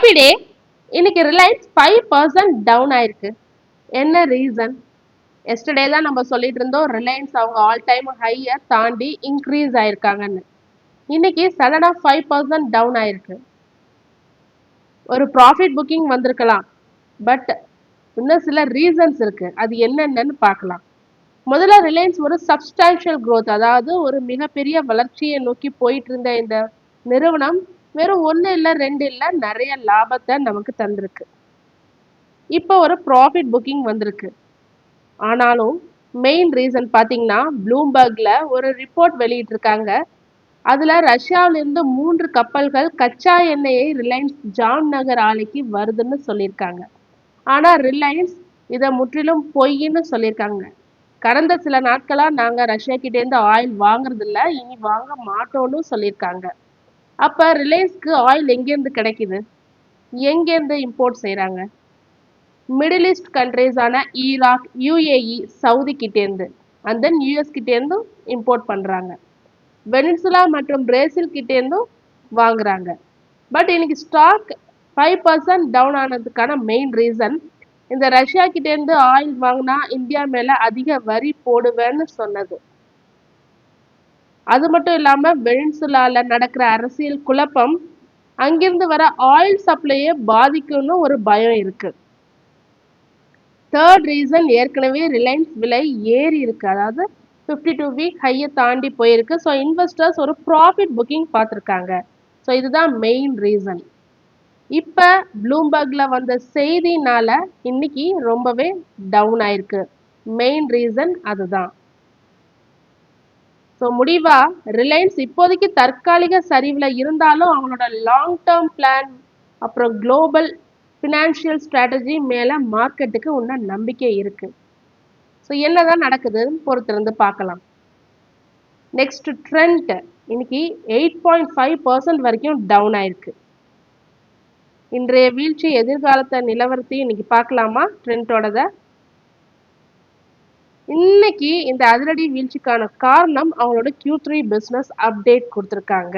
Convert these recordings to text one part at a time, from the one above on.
Happy day. இன்னைக்கு Reliance 5% down ஆயிருக்கு. என்ன ரீசன்? எஸ்டர்டே தான் நம்ம சொல்லிட்டு இருந்தோம் ரிலையன்ஸ் அவங்க ஆல் டைம் ஹையை தாண்டி இன்க்ரீஸ் ஆயிருக்காங்கன்னு. இன்னைக்கு சடனா 5% டவுன் ஆயிருக்கு. ஒரு ப்ராஃபிட் புக்கிங் வந்திருக்கலாம், பட் இன்னும் சில ரீசன்ஸ் இருக்கு. அது என்னென்னு பார்க்கலாம். முதல்ல ரிலையன்ஸ் ஒரு சப்ஸ்டான்ஷியல் growth, அதாவது ஒரு மிகப்பெரிய வளர்ச்சியை நோக்கி போயிட்டு இருந்த இந்த நிறுவனம் வெறும் 1 இல்லை 2 இல்லை நிறைய லாபத்தை நமக்கு தந்திருக்கு. இப்போ ஒரு ப்ராஃபிட் புக்கிங் வந்திருக்கு. ஆனாலும் மெயின் ரீசன் பார்த்தீங்கன்னா ப்ளூம்பர்க்ல ஒரு ரிப்போர்ட் வெளியிட்டிருக்காங்க. அதுல ரஷ்யாவிலிருந்து 3 கப்பல்கள் கச்சா எண்ணெயை ரிலையன்ஸ் ஜாம் நகர் ஆலைக்கு வருதுன்னு சொல்லியிருக்காங்க. ஆனா ரிலையன்ஸ் இதை முற்றிலும் பொய்ன்னு சொல்லியிருக்காங்க. கடந்த சில நாட்களா நாங்க ரஷ்யா கிட்ட இருந்து ஆயில் வாங்குறது இல்ல, இனி வாங்க மாட்டோம்னு சொல்லியிருக்காங்க. அப்ப ரிலையன்ஸ்க்கு ஆயில் எங்கேருந்து கிடைக்குது? எங்கேருந்து இம்போர்ட் செய்யறாங்க? மிடில் ஈஸ்ட் கண்ட்ரீஸான ஈராக், யுஏஇ, சவுதி கிட்டேருந்து அண்ட் தென் யூஎஸ் கிட்டேருந்தும் இம்போர்ட் பண்றாங்க. வெனிசுலா மற்றும் பிரேசில் கிட்டேருந்தும் வாங்குறாங்க. பட் இன்னைக்கு ஸ்டாக் 5% டவுன் ஆனதுக்கான மெயின் ரீசன் இந்த ரஷ்யா கிட்டேருந்து ஆயில் வாங்கினா இந்தியா மேல அதிக வரி போடுவேன்னு சொன்னது. அது மட்டும் இல்லாம வெனிசுலால நடக்கிற அரசியல் குழப்பம் அங்கிருந்து வர ஆயில் சப்ளையை பாதிக்கும்னு ஒரு பயம் இருக்கு. தேர்ட் ரீசன், ஏற்கனவே ரிலையன்ஸ் விலை ஏறி இருக்கு, அதாவது 52 வீக் ஹையை தாண்டி போயிருக்கு. ஸோ இன்வெஸ்டர்ஸ் ஒரு ப்ராஃபிட் புக்கிங் பார்த்துருக்காங்க. ஸோ இதுதான் மெயின் ரீசன். இப்ப ப்ளூம்பர்க்ல வந்த செய்தினால இன்னைக்கு ரொம்பவே டவுன் ஆயிருக்கு. மெயின் ரீசன் அதுதான். ஸோ முடிவா ரிலையன்ஸ் இப்போதைக்கு தற்காலிக சரிவுல இருந்தாலும் அவங்களோட லாங் டேர்ம் பிளான் அப்புறம் குளோபல் ஃபினான்ஷியல் ஸ்ட்ராட்டஜி மேல மார்க்கெட்டுக்கு இன்னும் நம்பிக்கை இருக்கு. ஸோ என்னதான் நடக்குதுன்னு பொறுத்திருந்து பார்க்கலாம். நெக்ஸ்ட் ட்ரெண்ட் இன்னைக்கு 8.5% வரைக்கும் டவுன் ஆயிருக்கு. இன்றைய வீழ்ச்சி எதிர்காலத்தை நிலவரத்தையும் இன்னைக்கு பார்க்கலாமா ட்ரெண்டோடத? இன்னைக்கு இந்த அதிரடி வீழ்ச்சிக்கான காரணம் அவங்களோட Q3 பிசினஸ் அப்டேட் கொடுத்திருக்காங்க.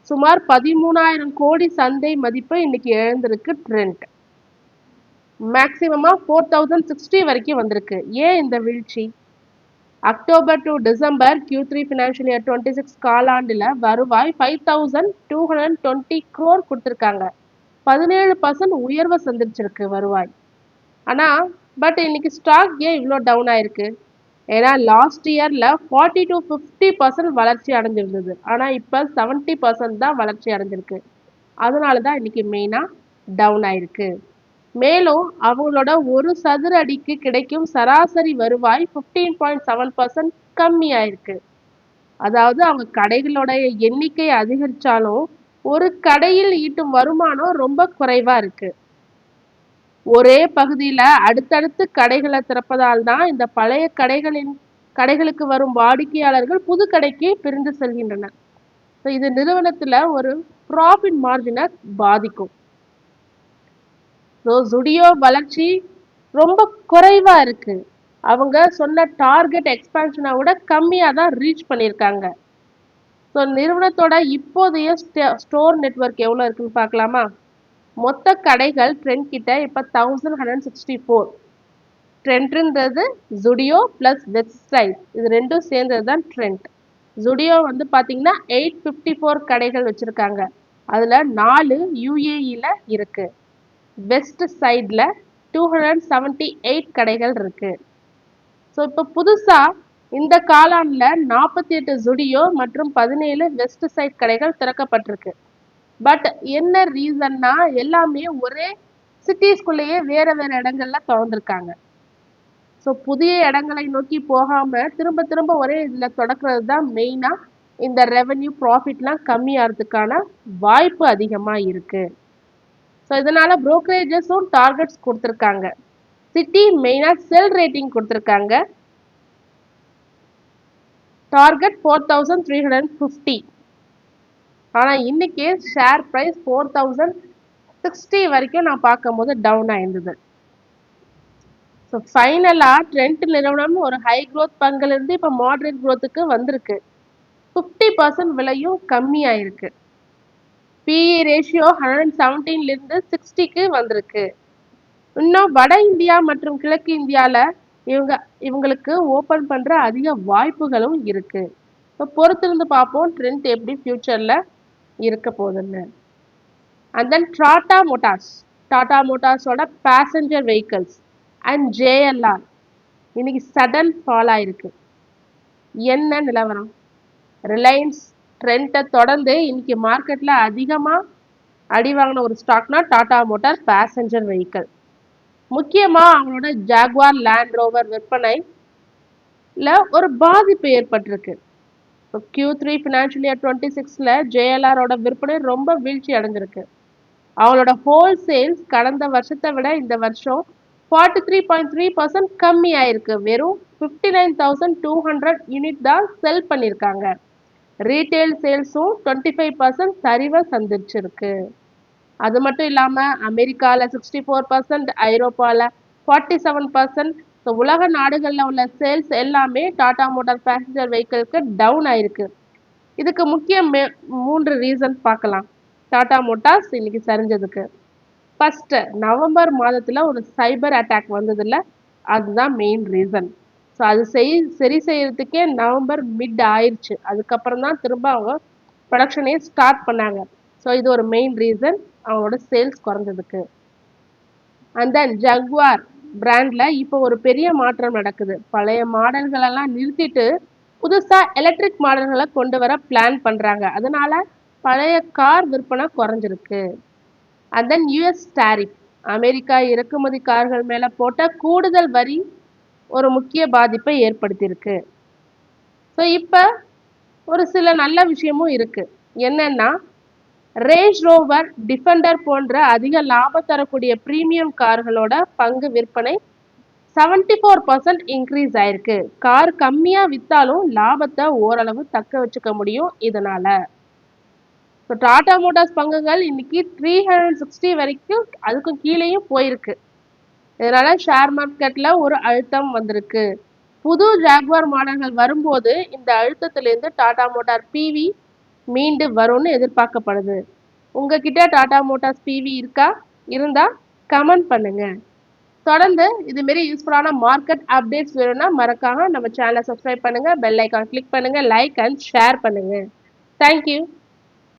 சுமார் 13,000 கோடி சந்தை மதிப்பு இன்னைக்கு எழுந்திருக்கு ட்ரெண்ட். மேக்சிமமா 4,060 வரைக்கும் வந்திருக்கு. ஏன் இந்த வீழ்ச்சி? October to December Q3 financial year 26 காலாண்டுல வருவாய் 5,220 crore கொடுத்திருக்காங்க. 17% உயர்வை சந்திச்சிருக்கு வருவாய். ஆனா பட் இன்னைக்கு ஸ்டாக் ஏன் இவ்வளோ டவுன் ஆயிருக்கு? ஏன்னா லாஸ்ட் இயர்ல 40 to 50% வளர்ச்சி அடைஞ்சிருந்தது, ஆனா இப்ப 70% தான் வளர்ச்சி அடைஞ்சிருக்கு. அதனாலதான் இன்னைக்கு மெயினா டவுன் ஆயிருக்கு. மேலும் அவங்களோட ஒரு சதுர அடிக்கு கிடைக்கும் சராசரி வருவாய் 15.7% கம்மி ஆயிருக்கு. அதாவது அவங்க கடைகளோட எண்ணிக்கை அதிகரிச்சாலும் ஒரு கடையில் ஈட்டும் வருமானம் ரொம்ப குறைவா இருக்கு. ஒரே பகுதியில அடுத்தடுத்து கடைகளை திறப்பதால் தான் இந்த பழைய கடைகளுக்கு வரும் வாடிக்கையாளர்கள் புது கடைக்கு பிரிந்து செல்கின்றனர். இது நிறுவனத்துல ஒரு ப்ராஃபிட் மார்ஜினை பாதிக்கும். ஜுடியோ வளர்ச்சி ரொம்ப குறைவா இருக்கு. அவங்க சொன்ன டார்கெட் எக்ஸ்பான்ஷனை விட கம்மியா தான் ரீச் பண்ணியிருக்காங்க. ஸோ நிறுவனத்தோட இப்போதைய ஸ்டோர் நெட்வொர்க் எவ்வளோ இருக்குன்னு பார்க்கலாமா? மொத்த கடைகள் ட்ரெண்ட் கிட்ட இப்போ 1164. ட்ரெண்ட்ன்றது ஜுடியோ பிளஸ் வெப்சைட், இது ரெண்டும் சேர்ந்தது தான் ட்ரெண்ட். ஜுடியோ வந்து பார்த்தீங்கன்னா 854 கடைகள் வச்சிருக்காங்க. அதுல 4 யுஏஇல இருக்கு. வெஸ்ட் சைட்ல 278 கடைகள் இருக்கு. ஸோ இப்போ புதுசா இந்த காலாண்டுல 48 ஜுடியோ மற்றும் 17 வெஸ்ட் சைட் கடைகள் திறக்கப்பட்டிருக்கு. பட் என்ன ரீசன்னா எல்லாமே ஒரே சிட்டிஸ்குள்ளேயே வேற வேற இடங்கள்ல திறந்திருக்காங்க. ஸோ புதிய இடங்களை நோக்கி போகாம திரும்ப திரும்ப ஒரே இதுல தொடக்கிறது தான் மெயினா இந்த ரெவென்யூ ப்ராஃபிட்லாம் கம்மியாகிறதுக்கான வாய்ப்பு அதிகமா இருக்கு. ஸோ இதனால புரோக்கரேஜஸும் டார்கெட்ஸ் கொடுத்துருக்காங்க. சிட்டி மெயினா செல் ரேட்டிங் கொடுத்துருக்காங்க. டார்கெட் 4,350. ஆனா இன்னைக்கு ஷேர் பிரைஸ் 4,060 வரைக்கும் நான் பார்க்கும்போது டவுன் ஆயிருந்தது. ஸோ ஃபைனலா ட்ரெண்ட் நிறுவனம் ஒரு ஹை க்ரோத் பங்கிலிருந்து இப்போ மாடரேட் க்ரோத்துக்கு வந்திருக்கு. 50% விலையும் கம்மி ஆயிருக்கு. பிஇ ரேஷியோ 117 இருந்து 60க்கு வந்திருக்கு. இன்னும் வட இந்தியா மற்றும் கிழக்கு இந்தியால இவங்க இவங்களுக்கு ஓபன் பண்ற அதிக வாய்ப்புகளும் இருக்கு. இப்போ பொறுத்திருந்து பார்ப்போம் ட்ரெண்ட் எப்படி ஃபியூச்சர்ல இருக்க போகுதுன்னு. அண்ட் தென் டாடா மோட்டார்ஸோட பேசஞ்சர் வெஹிக்கிள்ஸ் அண்ட் ஜேஎல்ஆர் இன்னைக்கு சடன் ஃபால் ஆயிருக்கு. என்ன நிலவரம்? ரிலையன்ஸ் ட்ரெண்டை தொடர்ந்து இன்னைக்கு மார்க்கெட்ல அதிகமா அடி வாங்கின ஒரு ஸ்டாக்னா டாடா மோட்டார் பேசஞ்சர் வெஹிக்கிள். முக்கியமா அவங்களோட ஜாகுவார் லேண்ட் ரோவர் விற்பனைல ஒரு பாதிப்பு ஏற்பட்டிருக்கு. Q3 ஃபினான்ஷியல் இயர் 26ல ஜேஎல்ஆரோட விற்பனை ரொம்ப வீழ்ச்சி அடைஞ்சிருக்கு. அவங்களோட ஹோல் சேல்ஸ் கடந்த வருஷத்தை விட இந்த வருஷம் 43.3% கம்மி ஆயிருக்கு. வெறும் 59,200 யூனிட் தான் செல் பண்ணியிருக்காங்க. ரீட்டைல் சேல்ஸும் 25% சரிவை சந்திச்சிருக்கு. அது மட்டும் இல்லாம அமெரிக்கால 64%, ஐரோப்பால 47%, உலக நாடுகள்ல உள்ள சேல்ஸ் எல்லாமே டாடா மோட்டார் பேசஞ்சர் வெஹிக்கிள்க்கு டவுன் ஆயிருக்கு. இதுக்கு முக்கிய 3 ரீசன் பார்க்கலாம். டாடா மோட்டார்ஸ் இன்னைக்கு சரிஞ்சதுக்கு ஃபர்ஸ்ட் நவம்பர் மாதத்துல ஒரு சைபர் அட்டாக் வந்ததுல அதுதான் மெயின் ரீசன். ஸோ அது சரி செய்யறதுக்கே நவம்பர் மிட் ஆயிடுச்சு. அதுக்கப்புறம் தான் திரும்ப அவங்க ப்ரொடக்ஷனே ஸ்டார்ட் பண்ணாங்க. ஸோ இது ஒரு மெயின் ரீசன் அவங்களோட சேல்ஸ் குறைஞ்சதுக்கு. அண்ட் தென் ஜக்வார் பிராண்ட்ல இப்போ ஒரு பெரிய மாற்றம் நடக்குது. பழைய மாடல்கள் எல்லாம் நிறுத்திட்டு புதுசா எலக்ட்ரிக் மாடல்களை கொண்டு வர பிளான் பண்றாங்க. அதனால பழைய கார் விற்பனை குறைஞ்சிருக்கு. And then US tariff America இறக்குமதி கார்கள் மேல போட்ட கூடுதல் வரி ஒரு முக்கிய பாதிப்பை ஏற்படுத்தியிருக்கு. ஸோ இப்போ ஒரு சில நல்ல விஷயமும் இருக்கு. என்னன்னா ரேஞ்ச் ரோவர், டிஃபெண்டர் போன்ற அதிக லாபம் தரக்கூடிய பிரீமியம் கார்களோட பங்கு விற்பனை 74% இன்க்ரீஸ் ஆயிருக்கு. கார் கம்மியா வித்தாலும் லாபத்தை ஓரளவு தக்க வச்சுக்க முடியும் இதனால. ஸோ டாடா மோட்டார்ஸ் பங்குகள் இன்னைக்கு 360 வரைக்கும் அதுக்கும் கீழேயும் போயிருக்கு. இதனால ஷேர் மார்க்கெட்ல ஒரு அழுத்தம் வந்திருக்கு. புது ஜாகுவார் மாடல்கள் வரும்போது இந்த அழுத்தத்திலிருந்து டாடா மோட்டார் பிவி மீண்டு வரும்னு எதிர்பார்க்கப்படுது. உங்ககிட்ட டாடா மோட்டார்ஸ் பிவி இருந்தா கமெண்ட் பண்ணுங்க. தொடர்ந்து இது மாரி யூஸ்ஃபுல்லான மார்க்கெட் அப்டேட்ஸ் வேணும்னா மறக்காம நம்ம சேனலை சப்ஸ்கிரைப் பண்ணுங்க, பெல் ஐக்கான் கிளிக் பண்ணுங்க, லைக் அண்ட் ஷேர் பண்ணுங்க. தேங்க்யூ.